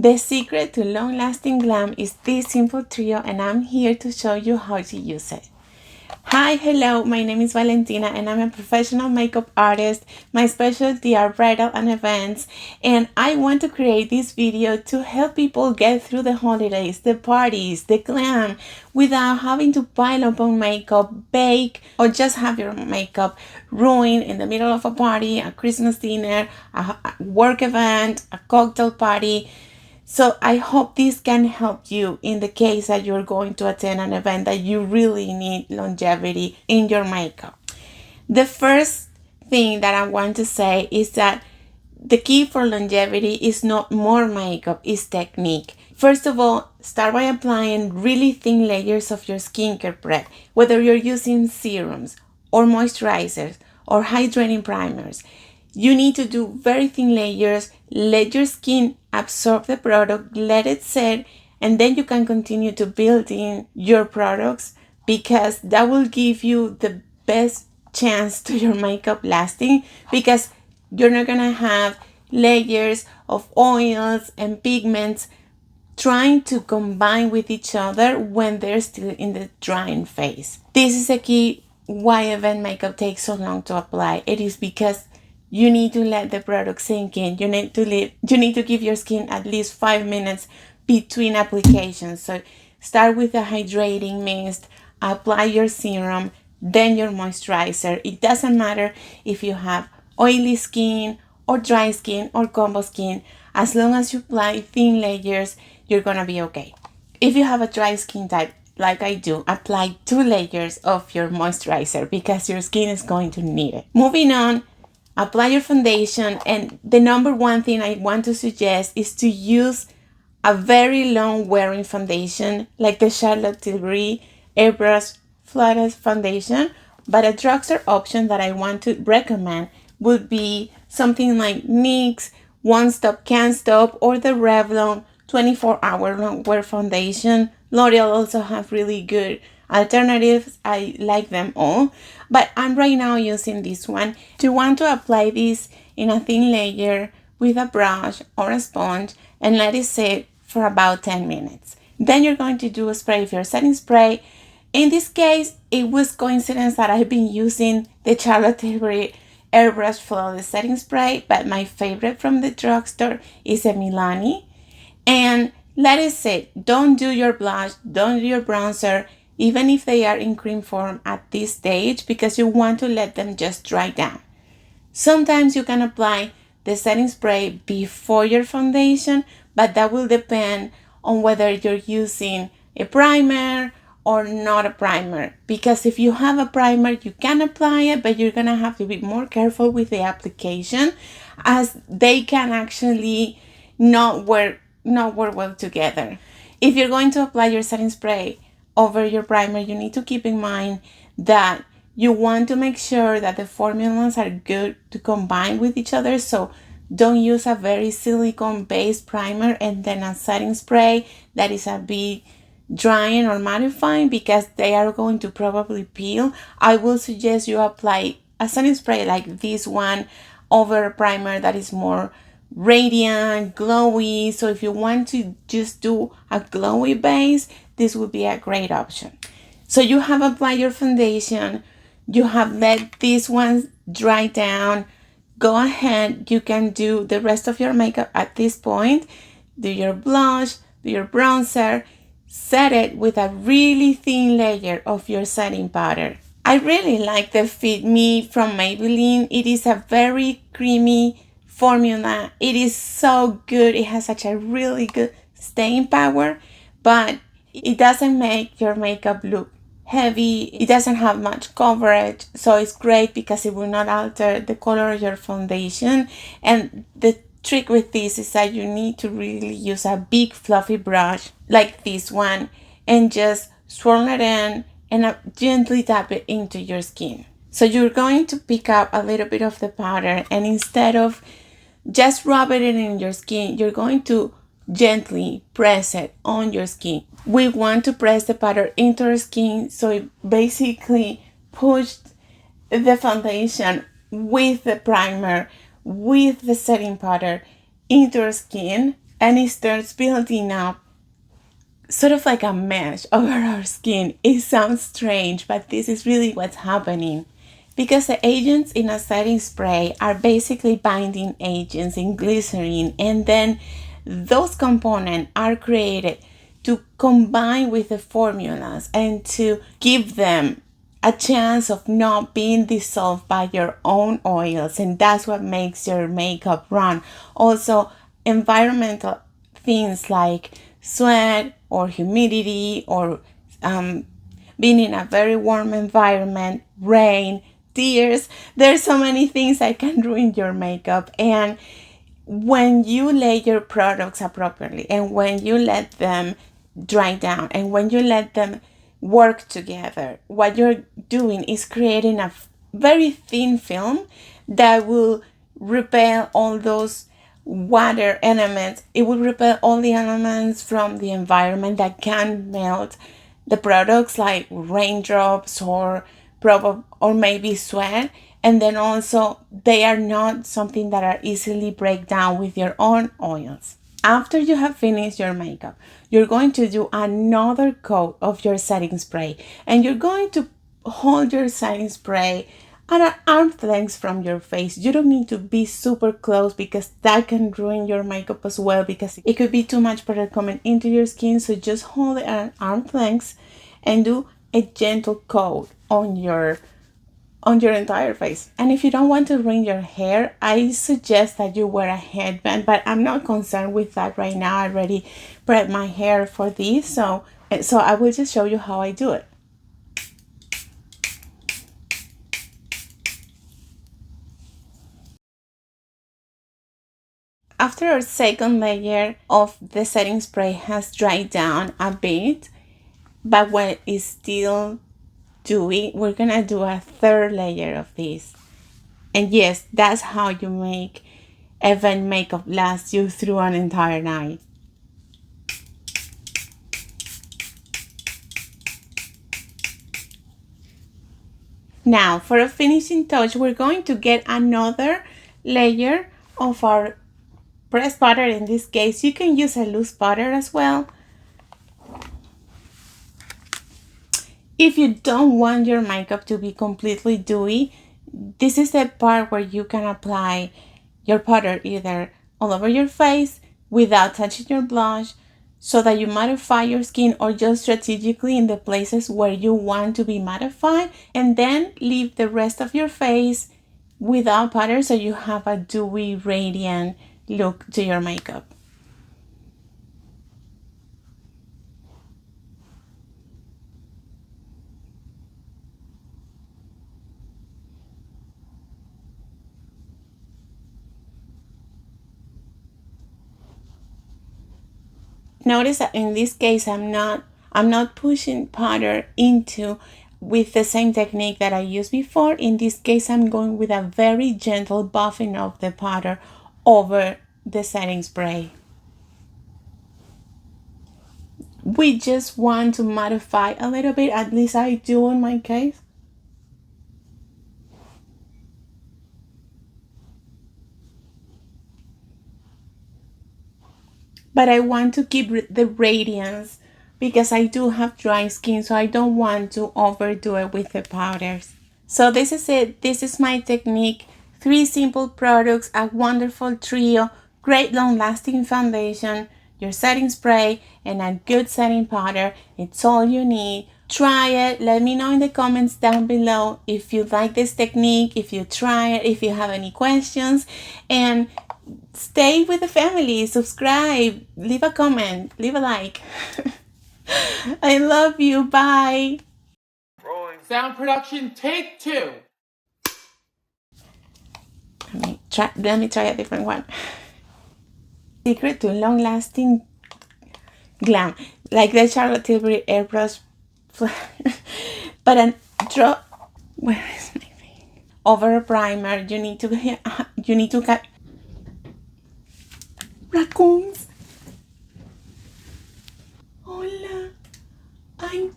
The secret to long-lasting glam is this simple trio, and I'm here to show you how to use it. Hi, hello, my name is Valentina and I'm a professional makeup artist. My specialty are bridal and events, and I want to create this video to help people get through the holidays, the parties, the glam without having to pile up on makeup, bake, or just have your makeup ruined in the middle of a party, a Christmas dinner, a work event, a cocktail party. So I hope this can help you in the case that you're going to attend an event that you really need longevity in your makeup. The first thing that I want to say is that the key for longevity is not more makeup, it's technique. First of all, start by applying really thin layers of your skincare prep, whether you're using serums or moisturizers or hydrating primers. You need to do very thin layers, let your skin absorb the product, let it set, and then you can continue to build in your products, because that will give you the best chance to your makeup lasting, because you're not gonna have layers of oils and pigments trying to combine with each other when they're still in the drying phase. This is a key why event makeup takes so long to apply. It is because you need to let the product sink in. You need to give your skin at least 5 minutes between applications. So start with the hydrating mist, apply your serum, then your moisturizer. It doesn't matter if you have oily skin or dry skin or combo skin. As long as you apply thin layers, you're gonna be okay. If you have a dry skin type, like I do, apply 2 layers of your moisturizer because your skin is going to need it. Moving on, apply your foundation, and the number one thing I want to suggest is to use a very long wearing foundation like the Charlotte Tilbury Airbrush Flawless Foundation. But a drugstore option that I want to recommend would be something like NYX One Stop Can't Stop or the Revlon 24-hour long wear foundation. L'Oreal also have really good alternatives. I like them all, but I'm right now using this one. You want to apply this in a thin layer with a brush or a sponge and let it sit for about 10 minutes. Then you're going to do a spray of your setting spray. In this case, it was coincidence that I've been using the Charlotte Tilbury Airbrush Flawless Setting Spray, but my favorite from the drugstore is a Milani. And let it sit. Don't do your blush, don't do your bronzer, even if they are in cream form at this stage, because you want to let them just dry down. Sometimes you can apply the setting spray before your foundation, but that will depend on whether you're using a primer or not a primer. Because if you have a primer, you can apply it, but you're gonna have to be more careful with the application, as they can actually not work well together. If you're going to apply your setting spray over your primer, you need to keep in mind that you want to make sure that the formulas are good to combine with each other. So don't use a very silicone based primer and then a setting spray that is a bit drying or mattifying, because they are going to probably peel. I will suggest you apply a setting spray like this one over a primer that is more radiant, glowy. So if you want to just do a glowy base, this would be a great option. So you have applied your foundation, you have let these ones dry down. Go ahead, you can do the rest of your makeup at this point. Do your blush, do your bronzer, set it with a really thin layer of your setting powder. I really like the Fit Me from Maybelline. It is a very creamy formula. It is so good. It has such a really good staying power, but it doesn't make your makeup look heavy. It doesn't have much coverage, so it's great because it will not alter the color of your foundation. And the trick with this is that you need to really use a big fluffy brush like this one and just swirl it in and gently tap it into your skin. So you're going to pick up a little bit of the powder, and instead of just rubbing it in your skin, you're going to gently press it on your skin. We want to press the powder into our skin, so it basically pushed the foundation with the primer, with the setting powder into our skin, and it starts building up sort of like a mesh over our skin. It sounds strange, but this is really what's happening. Because the agents in a setting spray are basically binding agents in glycerin, and then those components are created to combine with the formulas and to give them a chance of not being dissolved by your own oils, and that's what makes your makeup run. Also, environmental things like sweat or humidity or being in a very warm environment, rain, tears. There's so many things that can ruin your makeup. And when you lay your products appropriately, and when you let them dry down, and when you let them work together, what you're doing is creating a very thin film that will repel all those water elements. It will repel all the elements from the environment that can melt the products, like raindrops or maybe sweat. And then also they are not something that are easily break down with your own oils. After you have finished your makeup, you're going to do another coat of your setting spray, and you're going to hold your setting spray at an arm's length from your face. You don't need to be super close because that can ruin your makeup as well, because it could be too much product coming into your skin. So just hold it at an arm's length and do a gentle coat on your entire face. And if you don't want to ruin your hair, I suggest that you wear a headband, but I'm not concerned with that right now. I already prepped my hair for this, so I will just show you how I do it. After our second layer of the setting spray has dried down a bit, but when it's still dewy, we're gonna do a third layer of this. And yes, that's how you make event makeup last you through an entire night. Now, for a finishing touch, we're going to get another layer of our pressed butter. In this case, you can use a loose butter as well. If you don't want your makeup to be completely dewy, this is the part where you can apply your powder either all over your face without touching your blush, so that you mattify your skin, or just strategically in the places where you want to be mattified, and then leave the rest of your face without powder so you have a dewy, radiant look to your makeup. Notice that in this case I'm not pushing powder into with the same technique that I used before. In this case, I'm going with a very gentle buffing of the powder over the setting spray. We just want to mattify a little bit, at least I do in my case. But I want to keep the radiance because I do have dry skin, so I don't want to overdo it with the powders. So this is it. This is my technique. 3 simple products, a wonderful trio, great long-lasting foundation, your setting spray, and a good setting powder. It's all you need. Try it. Let me know in the comments down below if you like this technique, if you try it, if you have any questions, and stay with the family. Subscribe, leave a comment, leave a like. I love you. Bye. Rolling. Sound production, take 2. Let me try a different one. Secret to long-lasting glam, like the Charlotte Tilbury airbrush, but a drop. Where is my thing? Over a primer, you need to cut raccoons. Hola, I'm